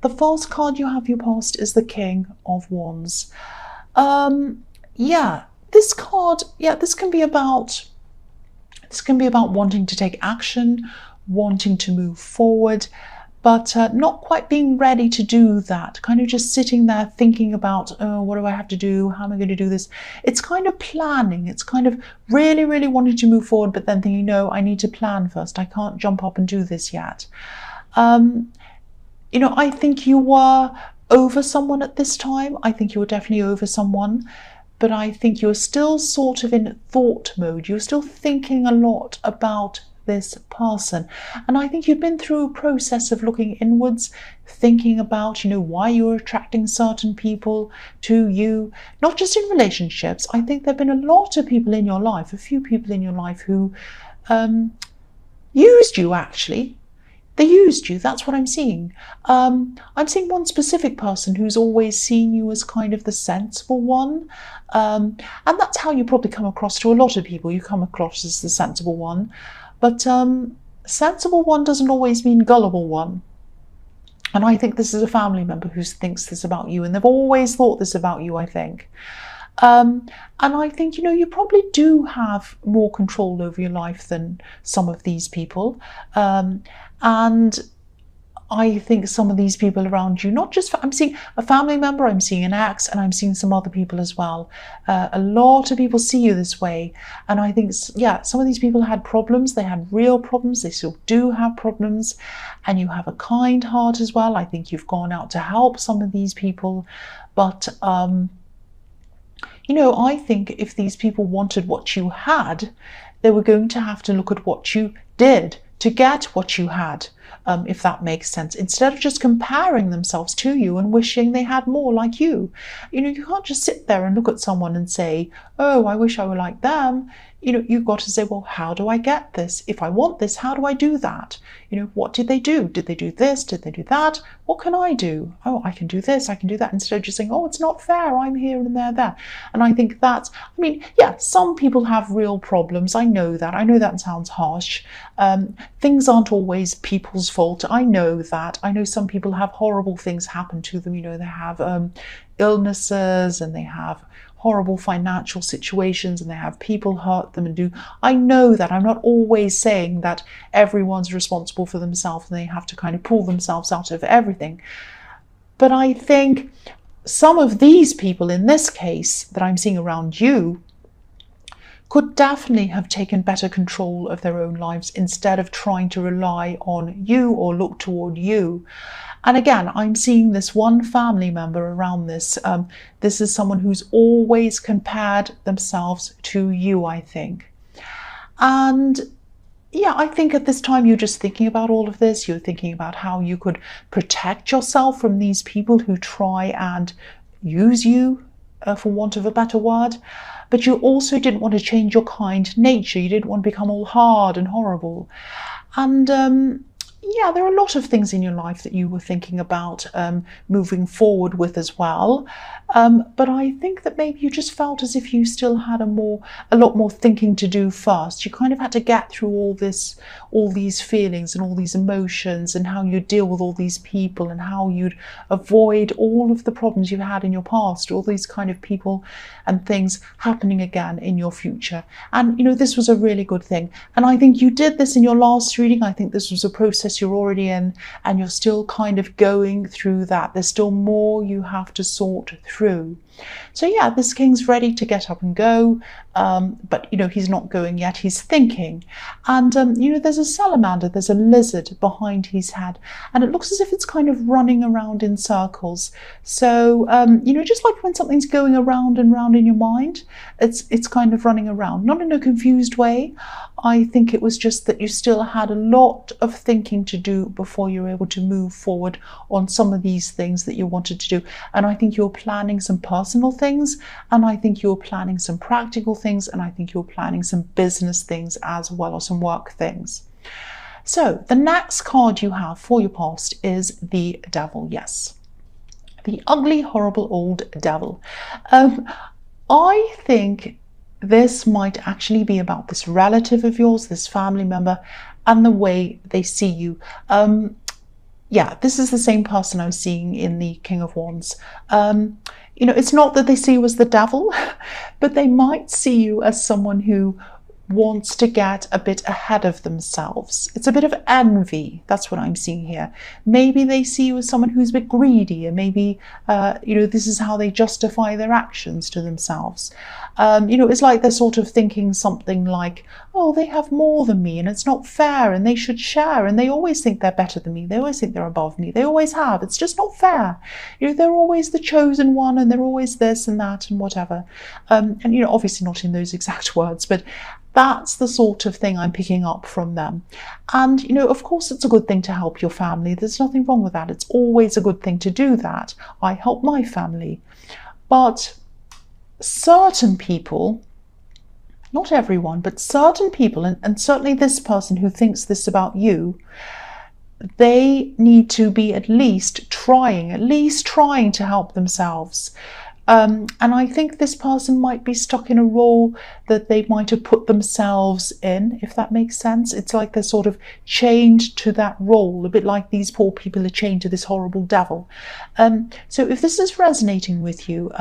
The first card you have for your past is the King of Wands. Yeah, this card, this can be about wanting to take action, wanting to move forward, but not quite being ready to do that. Kind of just sitting there thinking about, oh, what do I have to do? How am I going to do this? It's kind of planning. It's kind of really, really wanting to move forward, but then thinking, no, I need to plan first. I can't jump up and do this yet. I think you were over someone at this time. I think you were definitely over someone, but I think you're still sort of in thought mode. You're still thinking a lot about this person. And I think you've been through a process of looking inwards, thinking about, why you're attracting certain people to you, not just in relationships. I think there have been a lot of people in your life, a few people in your life who used you, actually. They used you. That's what I'm seeing. I'm seeing one specific person who's always seen you as kind of the sensible one. And that's how you probably come across to a lot of people. You come across as the sensible one. But sensible one doesn't always mean gullible one. And I think this is a family member who thinks this about you. And they've always thought this about you, I think. And I think, you probably do have more control over your life than some of these people. And I think some of these people around you, I'm seeing a family member, I'm seeing an ex, and I'm seeing some other people as well. A lot of people see you this way. And I think, some of these people had problems. They had real problems. They still do have problems. And you have a kind heart as well. I think you've gone out to help some of these people. But, I think if these people wanted what you had, they were going to have to look at what you did to get what you had, if that makes sense, instead of just comparing themselves to you and wishing they had more like you. You can't just sit there and look at someone and say, oh, I wish I were like them. You've got to say, well, how do I get this? If I want this, how do I do that? What did they do? Did they do this? Did they do that? What can I do? Oh, I can do this, I can do that, instead of just saying, oh, it's not fair, I'm here and they're there. And I think some people have real problems. I know that sounds harsh. Things aren't always people's fault. I know that. I know some people have horrible things happen to them. They have illnesses, and they have horrible financial situations, and they have people hurt them I know that. I'm not always saying that everyone's responsible for themselves and they have to kind of pull themselves out of everything. But I think some of these people in this case that I'm seeing around you could definitely have taken better control of their own lives instead of trying to rely on you or look toward you. And again, I'm seeing this one family member around this. This is someone who's always compared themselves to you, I think. And I think at this time you're just thinking about all of this. You're thinking about how you could protect yourself from these people who try and use you, for want of a better word. But you also didn't want to change your kind nature. You didn't want to become all hard and horrible. And there are a lot of things in your life that you were thinking about moving forward with as well. But I think that maybe you just felt as if you still had a lot more thinking to do first. You kind of had to get through all these feelings and all these emotions, and how you deal with all these people, and how you'd avoid all of the problems you had in your past, all these kind of people and things happening again in your future. And this was a really good thing. And I think you did this in your last reading. I think this was a process you're already in, and you're still kind of going through that. There's still more you have to sort through. So this king's ready to get up and go, but he's not going yet. He's thinking. And there's a salamander, there's a lizard behind his head, and it looks as if it's kind of running around in circles. So just like when something's going around and round in your mind, it's kind of running around, not in a confused way. I think it was just that you still had a lot of thinking to do before you were able to move forward on some of these things that you wanted to do. And I think you're planning some personal things, and I think you're planning some practical things, and I think you're planning some business things as well, or some work things. So the next card you have for your past is the devil. Yes, the ugly, horrible old devil. I think this might actually be about this relative of yours, this family member, and the way they see you. yeah, this is the same person I was seeing in the King of Wands. It's not that they see you as the devil, but they might see you as someone who wants to get a bit ahead of themselves. It's a bit of envy. That's what I'm seeing here. Maybe they see you as someone who's a bit greedy, and maybe, this is how they justify their actions to themselves. It's like they're sort of thinking something like, oh, they have more than me and it's not fair and they should share, and they always think they're better than me. They always think they're above me. They always have. It's just not fair. They're always the chosen one and they're always this and that and whatever. Obviously not in those exact words, but that's the sort of thing I'm picking up from them. And, of course, it's a good thing to help your family. There's nothing wrong with that. It's always a good thing to do that. I help my family. But certain people, not everyone, but certain people, and certainly this person who thinks this about you, they need to be at least trying to help themselves. And I think this person might be stuck in a role that they might have put themselves in, if that makes sense. It's like they're sort of chained to that role, a bit like these poor people are chained to this horrible devil. So if this is resonating with you,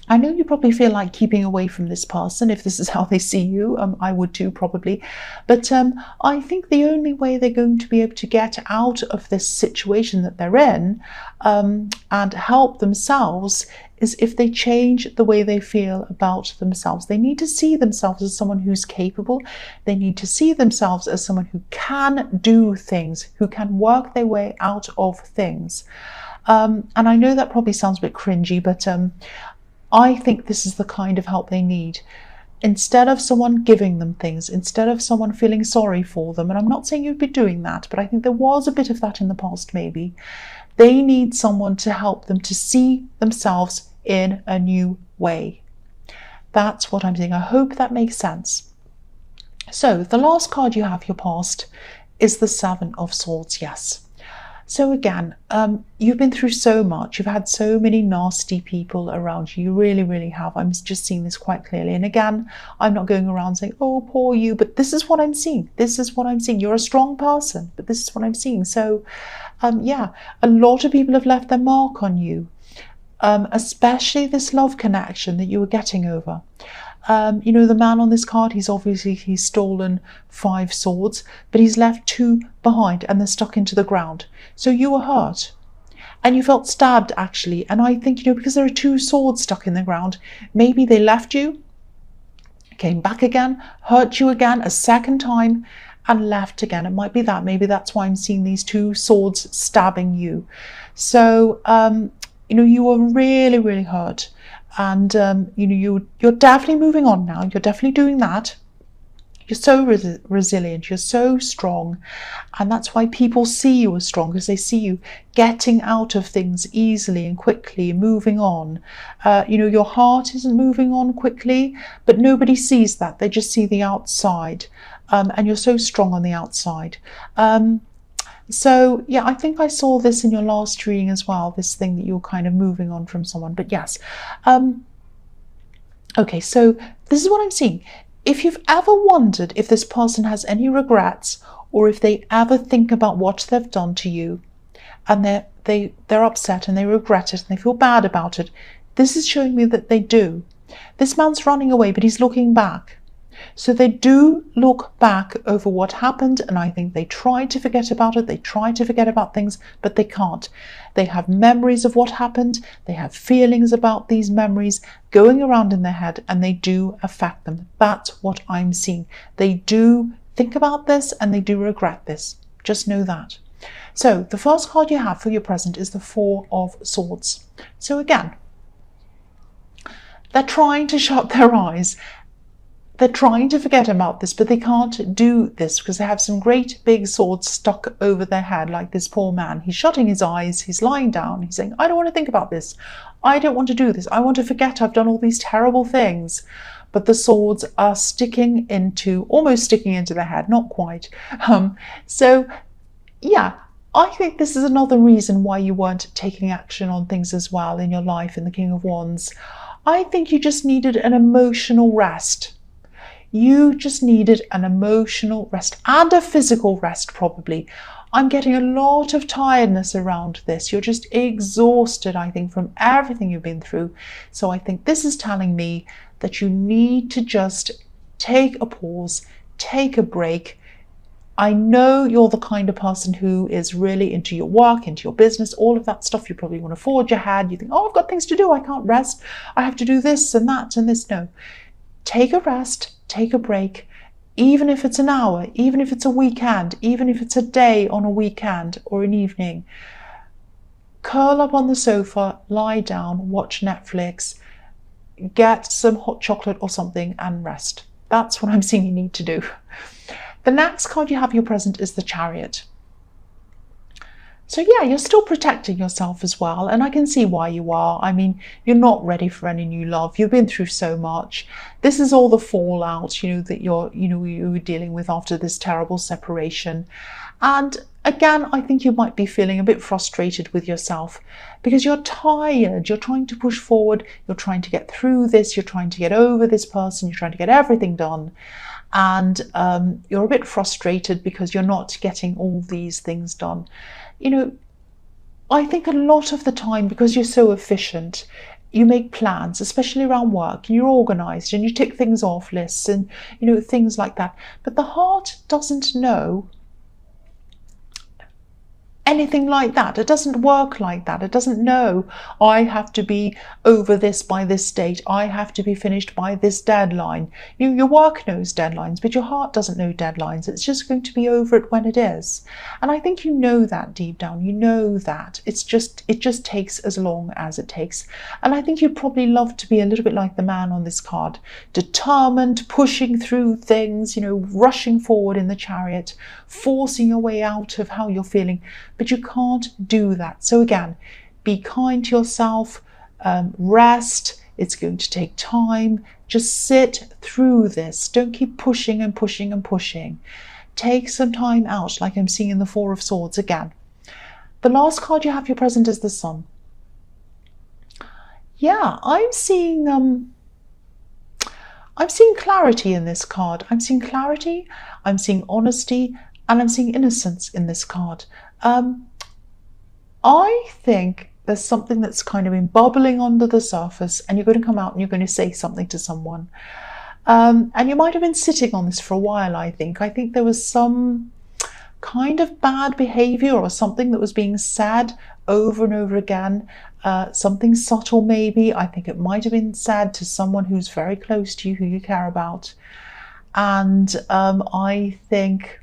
I know you probably feel like keeping away from this person if this is how they see you. I would too, probably. But I think the only way they're going to be able to get out of this situation that they're in and help themselves is if they change the way they feel about themselves. They need to see themselves as someone who's capable. They need to see themselves as someone who can do things, who can work their way out of things. And I know that probably sounds a bit cringy, but I think this is the kind of help they need. Instead of someone giving them things, instead of someone feeling sorry for them, and I'm not saying you'd be doing that, but I think there was a bit of that in the past maybe, they need someone to help them to see themselves in a new way. That's what I'm saying. I hope that makes sense. So the last card you have, your past, is the Seven of Swords. Yes. So again, you've been through so much. You've had so many nasty people around you. You really, really have. I'm just seeing this quite clearly. And again, I'm not going around saying, oh, poor you, but this is what I'm seeing. This is what I'm seeing. You're a strong person, but this is what I'm seeing. So, yeah, a lot of people have left their mark on you, especially this love connection that you were getting over. The man on this card, he's stolen 5 swords, but he's left 2 behind and they're stuck into the ground. So you were hurt and you felt stabbed actually. And I think, because there are 2 swords stuck in the ground, maybe they left you, came back again, hurt you again a second time and left again. It might be that. Maybe that's why I'm seeing these 2 swords stabbing you. So, you were really, really hurt. And, you're definitely moving on now. You're definitely doing that. You're so resilient. You're so strong. And that's why people see you as strong, because they see you getting out of things easily and quickly, moving on. Your heart isn't moving on quickly, but nobody sees that. They just see the outside. And you're so strong on the outside. So, yeah, I think I saw this in your last reading as well, this thing that you're kind of moving on from someone. But yes. Okay, so this is what I'm seeing. If you've ever wondered if this person has any regrets, or if they ever think about what they've done to you, and they're upset and they regret it and they feel bad about it, this is showing me that they do. This man's running away, but he's looking back. So they do look back over what happened, and I think they try to forget about it. They try to forget about things, but they can't. They have memories of what happened. They have feelings about these memories going around in their head, and they do affect them. That's what I'm seeing. They do think about this, and they do regret this. Just know that. So the first card you have for your present is the 4 of Swords. So again, they're trying to shut their eyes. They're trying to forget about this, but they can't do this because they have some great big swords stuck over their head, like this poor man. He's shutting his eyes, he's lying down, he's saying, I don't want to think about this. I don't want to do this. I want to forget I've done all these terrible things. But the swords are almost sticking into their head, not quite. So, yeah, I think this is another reason why you weren't taking action on things as well in your life in the King of Wands. I think you just needed an emotional rest. You just needed an emotional rest and a physical rest, probably. I'm getting a lot of tiredness around this. You're just exhausted, I think, from everything you've been through. So I think this is telling me that you need to just take a pause, take a break. I know you're the kind of person who is really into your work, into your business, all of that stuff. You probably want to forge ahead. You think, oh, I've got things to do. I can't rest. I have to do this and that and this. No, take a rest, take a break, even if it's an hour, even if it's a weekend, even if it's a day on a weekend or an evening. Curl up on the sofa, lie down, watch Netflix, get some hot chocolate or something and rest. That's what I'm seeing you need to do. The next card you have your present is the Chariot. So yeah, you're still protecting yourself as well, and I can see why you are. I mean, you're not ready for any new love. You've been through so much. This is all the fallout, that you were dealing with after this terrible separation. And again, I think you might be feeling a bit frustrated with yourself because you're tired. You're trying to push forward. You're trying to get through this. You're trying to get over this person. You're trying to get everything done. And you're a bit frustrated because you're not getting all these things done. I think a lot of the time, because you're so efficient, you make plans, especially around work, and you're organized and you tick things off lists and, things like that. But the heart doesn't know anything like that. It doesn't work like that. It doesn't know, I have to be over this by this date. I have to be finished by this deadline. Your work knows deadlines, but your heart doesn't know deadlines. It's just going to be over it when it is. And I think you know that deep down. You know that. It just takes as long as it takes. And I think you'd probably love to be a little bit like the man on this card, determined, pushing through things, rushing forward in the chariot, forcing your way out of how you're feeling. But you can't do that. So again, be kind to yourself, rest. It's going to take time. Just sit through this. Don't keep pushing and pushing and pushing. Take some time out, like I'm seeing in the Four of Swords again. The last card you have your present is the Sun. Yeah, I'm seeing clarity in this card. I'm seeing clarity, I'm seeing honesty, and I'm seeing innocence in this card. I think there's something that's kind of been bubbling under the surface, and you're going to come out and you're going to say something to someone. And you might have been sitting on this for a while, I think. I think there was some kind of bad behavior or something that was being said over and over again. Something subtle maybe. I think it might have been said to someone who's very close to you, who you care about. And I think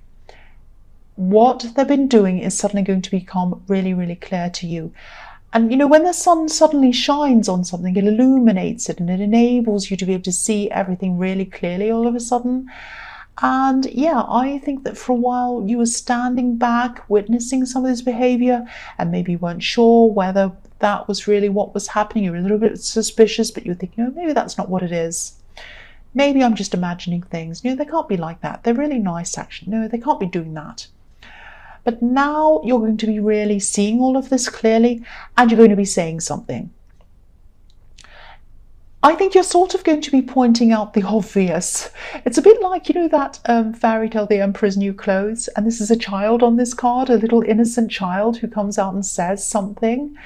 what they've been doing is suddenly going to become really, really clear to you. And when the sun suddenly shines on something, it illuminates it and it enables you to be able to see everything really clearly all of a sudden. And yeah, I think that for a while you were standing back, witnessing some of this behavior, and maybe weren't sure whether that was really what was happening. You were a little bit suspicious, but you were thinking, maybe that's not what it is. Maybe I'm just imagining things. They can't be like that. They're really nice, actually. No, they can't be doing that. But now you're going to be really seeing all of this clearly, and you're going to be saying something. I think you're sort of going to be pointing out the obvious. It's a bit like, that fairy tale, The Emperor's New Clothes, and this is a child on this card, a little innocent child who comes out and says something.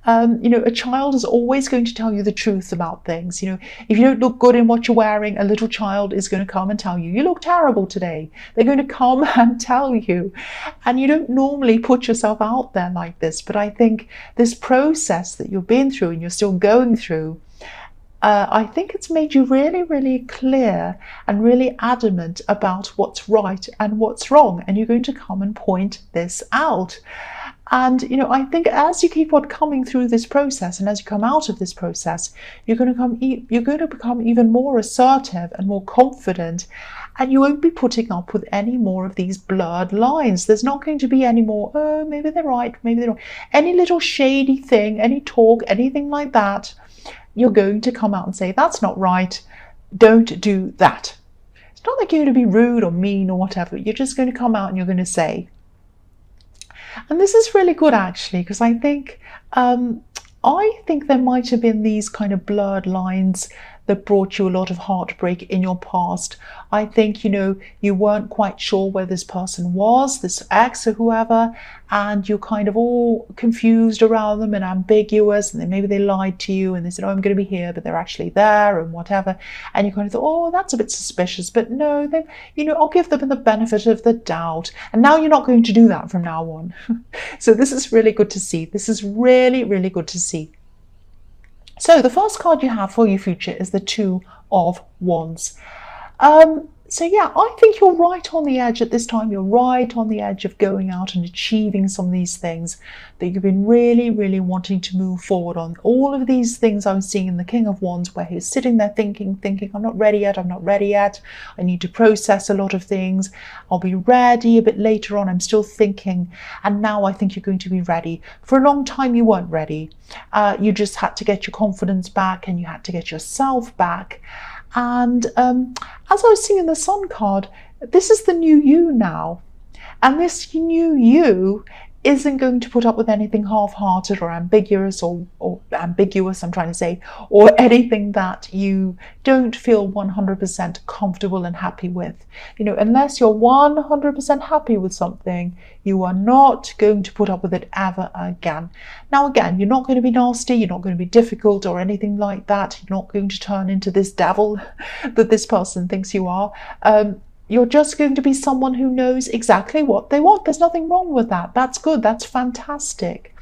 A child is always going to tell you the truth about things. If you don't look good in what you're wearing, a little child is going to come and tell you, you look terrible today. They're going to come and tell you. And you don't normally put yourself out there like this. But I think this process that you've been through and you're still going through, I think it's made you really, really clear and really adamant about what's right and what's wrong. And you're going to come and point this out. And, I think as you keep on coming through this process and as you come out of this process, you're going to become even more assertive and more confident, and you won't be putting up with any more of these blurred lines. There's not going to be any more, oh, maybe they're right, maybe they're wrong. Any little shady thing, any talk, anything like that, you're going to come out and say, that's not right, don't do that. It's not like you're going to be rude or mean or whatever. You're just going to come out and you're going to say. And this is really good, actually, because I think there might have been these kind of blurred lines that brought you a lot of heartbreak in your past. I think, you know, you weren't quite sure where this person was, this ex or whoever, and you're kind of all confused around them and ambiguous, and then maybe they lied to you and they said, oh, I'm going to be here, but they're actually there and whatever. And you kind of thought, oh, that's a bit suspicious, but no, they, you know, I'll give them the benefit of the doubt. And now you're not going to do that from now on. So this is really good to see. This is really, really good to see. So the first card you have for your future is the Two of Wands. So yeah, I think you're right on the edge at this time. You're right on the edge of going out and achieving some of these things that you've been really, really wanting to move forward on. All of these things I'm seeing in the King of Wands, where he's sitting there thinking, I'm not ready yet, I'm not ready yet. I need to process a lot of things. I'll be ready a bit later on. I'm still thinking. And now I think you're going to be ready. For a long time, you weren't ready. You just had to get your confidence back and you had to get yourself back. And as I was seeing in the Sun card, this is the new you now. And this new you isn't going to put up with anything half-hearted or ambiguous or ambiguous, I'm trying to say, or anything that you don't feel 100% comfortable and happy with. You know, unless you're 100% happy with something, you are not going to put up with it ever again. Now, again, you're not going to be nasty, you're not going to be difficult or anything like that. You're not going to turn into this devil that this person thinks you are. You're just going to be someone who knows exactly what they want. There's nothing wrong with that. That's good. That's fantastic.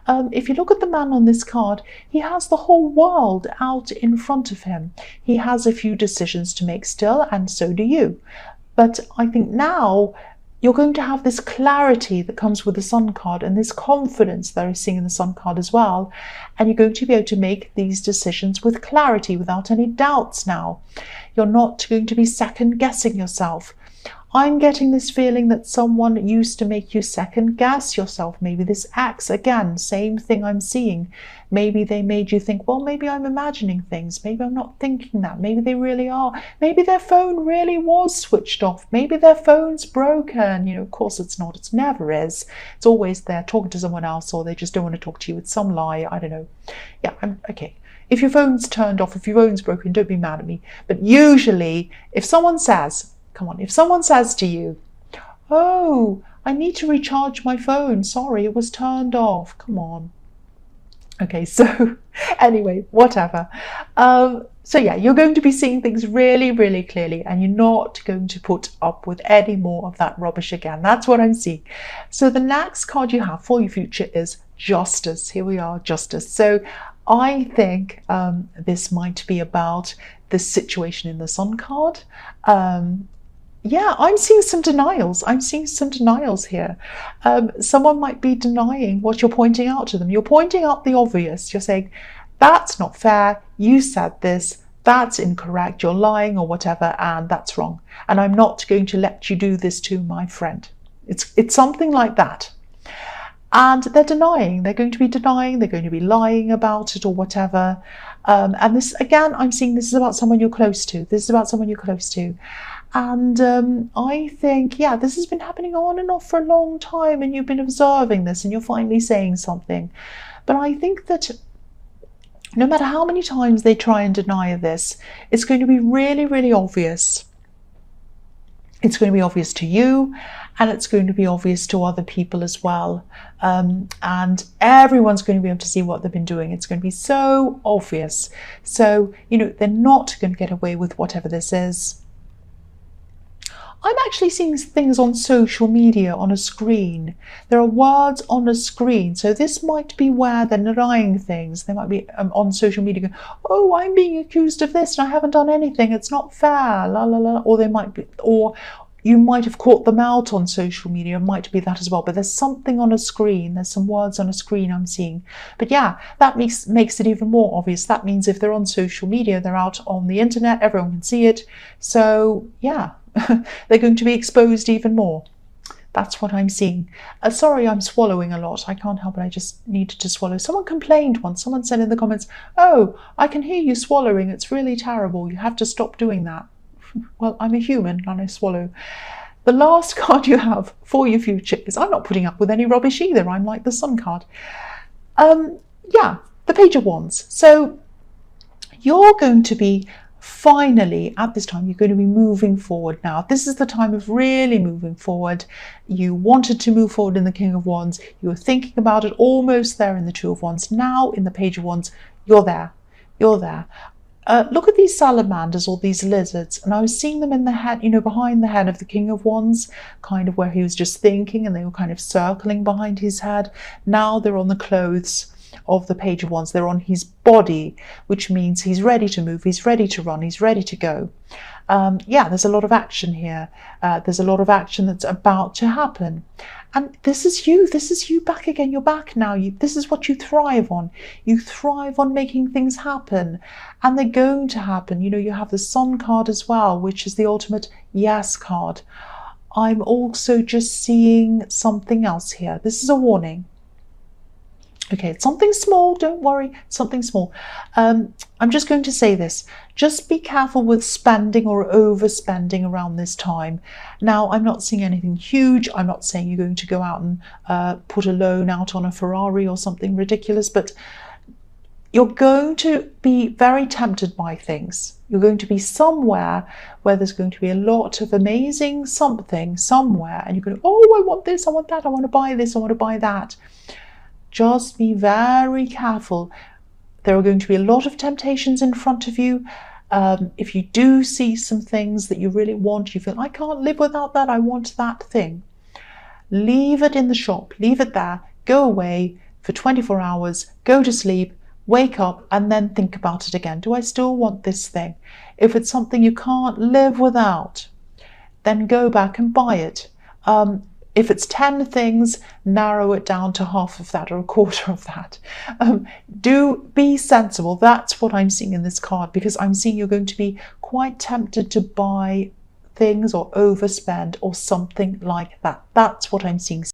If you look at the man on this card, he has the whole world out in front of him. He has a few decisions to make still, and so do you. But I think now you're going to have this clarity that comes with the Sun card and this confidence that I'm seeing in the Sun card as well. And you're going to be able to make these decisions with clarity, without any doubts now. You're not going to be second guessing yourself. I'm getting this feeling that someone used to make you second guess yourself. Maybe this ex, again, same thing I'm seeing. Maybe they made you think, well, maybe I'm imagining things. Maybe I'm not thinking that. Maybe they really are. Maybe their phone really was switched off. Maybe their phone's broken. You know, of course it's not. It never is. It's always there talking to someone else, or they just don't want to talk to you. It's some lie. I don't know. Yeah, okay. If your phone's turned off, if your phone's broken, don't be mad at me. But usually, if someone says, come on, if someone says to you, oh, I need to recharge my phone. Sorry, it was turned off. Come on. Okay, so anyway, whatever. So yeah, you're going to be seeing things really, really clearly, and you're not going to put up with any more of that rubbish again. That's what I'm seeing. So the next card you have for your future is Justice. Here we are, Justice. So I think this might be about the situation in the Sun card. Yeah, I'm seeing some denials. I'm seeing some denials here. Someone might be denying what you're pointing out to them. You're pointing out the obvious. You're saying, that's not fair. You said this. That's incorrect. You're lying or whatever, and that's wrong. And I'm not going to let you do this to my friend. It's something like that. And they're denying. They're going to be denying. They're going to be lying about it or whatever. And this, again, I'm seeing this is about someone you're close to. This is about someone you're close to. And I think, yeah, this has been happening on and off for a long time, and you've been observing this and you're finally saying something. But I think that no matter how many times they try and deny this, it's going to be really, really obvious. It's going to be obvious to you, and it's going to be obvious to other people as well. And everyone's going to be able to see what they've been doing. It's going to be so obvious. So, you know, they're not going to get away with whatever this is. I'm actually seeing things on social media on a screen. There are words on a screen. So this might be where they're denying things. They might be on social media going, oh, I'm being accused of this and I haven't done anything. It's not fair, la, la, la. Or they might be, or you might have caught them out on social media. It might be that as well. But there's something on a screen. There's some words on a screen I'm seeing. But yeah, that makes it even more obvious. That means if they're on social media, they're out on the internet, everyone can see it. So yeah. They're going to be exposed even more. That's what I'm seeing. Sorry, I'm swallowing a lot. I can't help it. I just needed to swallow. Someone complained once. Someone said in the comments, oh, I can hear you swallowing. It's really terrible. You have to stop doing that. Well, I'm a human and I swallow. The last card you have for your future is, I'm not putting up with any rubbish either. I'm like the Sun card. Yeah, the Page of Wands. So you're going to be finally, at this time, you're going to be moving forward now. This is the time of really moving forward. You wanted to move forward in the King of Wands. You were thinking about it, almost there in the Two of Wands. Now in the Page of Wands, you're there. You're there. Look at these salamanders or these lizards, and I was seeing them in the head, behind the head of the King of Wands, kind of where he was just thinking, and they were kind of circling behind his head. Now they're on the clothes of the Page of Wands. They're on his body, which means he's ready to move, he's ready to run, he's ready to go. Yeah, there's a lot of action here. There's a lot of action that's about to happen. And this is you back again. You're back now. This is what you thrive on. You thrive on making things happen, and they're going to happen. You have the Sun card as well, which is the ultimate yes card. I'm also just seeing something else here. This is a warning. Okay, it's something small, don't worry, something small. I'm just going to say this. Just be careful with spending or overspending around this time. Now, I'm not seeing anything huge. I'm not saying you're going to go out and put a loan out on a Ferrari or something ridiculous, but you're going to be very tempted by things. You're going to be somewhere where there's going to be a lot of amazing something somewhere, and you're going to, oh, I want this, I want that, I want to buy this, I want to buy that. Just be very careful. There are going to be a lot of temptations in front of you. If you do see some things that you really want, you feel, I can't live without that, I want that thing. Leave it in the shop, leave it there, go away for 24 hours, go to sleep, wake up, and then think about it again. Do I still want this thing? If it's something you can't live without, then go back and buy it. If it's 10 things, narrow it down to half of that or a quarter of that. Do be sensible. That's what I'm seeing in this card, because I'm seeing you're going to be quite tempted to buy things or overspend or something like that. That's what I'm seeing.